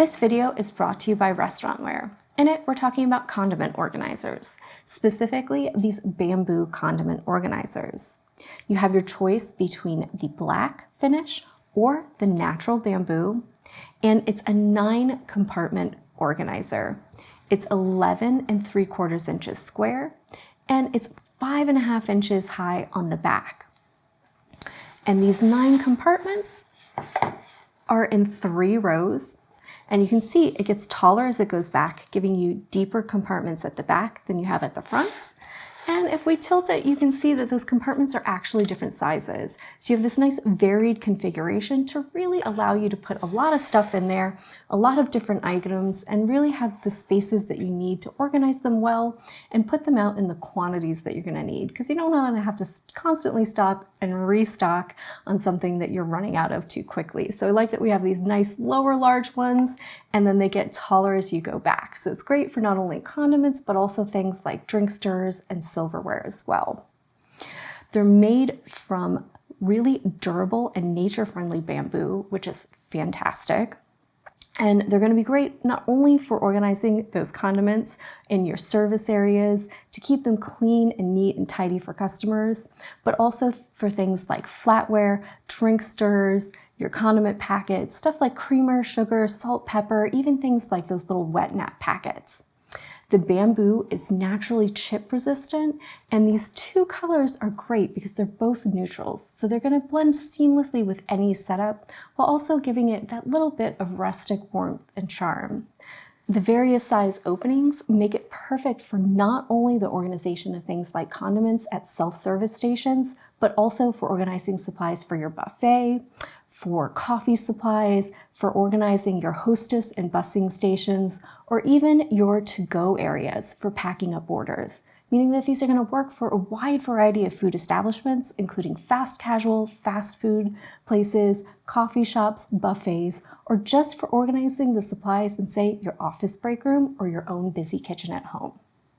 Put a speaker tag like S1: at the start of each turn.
S1: This video is brought to you by Restaurantware. In it, we're talking about condiment organizers, specifically these Bamboo Condiment Organizers. You have your choice between the black finish or the natural bamboo, and it's a 9-compartment organizer. It's 11 3/4 inches square, and it's 5.5 inches high on the back. And these 9 compartments are in 3 rows. And you can see it gets taller as it goes back, giving you deeper compartments at the back than you have at the front. And if we tilt it, you can see that those compartments are actually different sizes. So you have this nice varied configuration to really allow you to put a lot of stuff in there, a lot of different items, and really have the spaces that you need to organize them well and put them out in the quantities that you're gonna need, because you don't want to have to constantly stop and restock on something that you're running out of too quickly. So I like that we have these nice lower large ones, and then they get taller as you go back. So it's great for not only condiments, but also things like drink stirrers and silverware as well. They're made from really durable and nature-friendly bamboo, which is fantastic. And they're going to be great not only for organizing those condiments in your service areas to keep them clean and neat and tidy for customers, but also for things like flatware, drink stirrers, your condiment packets, stuff like creamer, sugar, salt, pepper, even things like those little wet nap packets. The bamboo is naturally chip resistant, and these 2 colors are great because they're both neutrals. So they're going to blend seamlessly with any setup while also giving it that little bit of rustic warmth and charm. The various size openings make it perfect for not only the organization of things like condiments at self-service stations, but also for organizing supplies for your buffet, for coffee supplies, for organizing your hostess and busing stations, or even your to-go areas for packing up orders, meaning that these are going to work for a wide variety of food establishments, including fast casual, fast food places, coffee shops, buffets, or just for organizing the supplies in, say, your office break room or your own busy kitchen at home.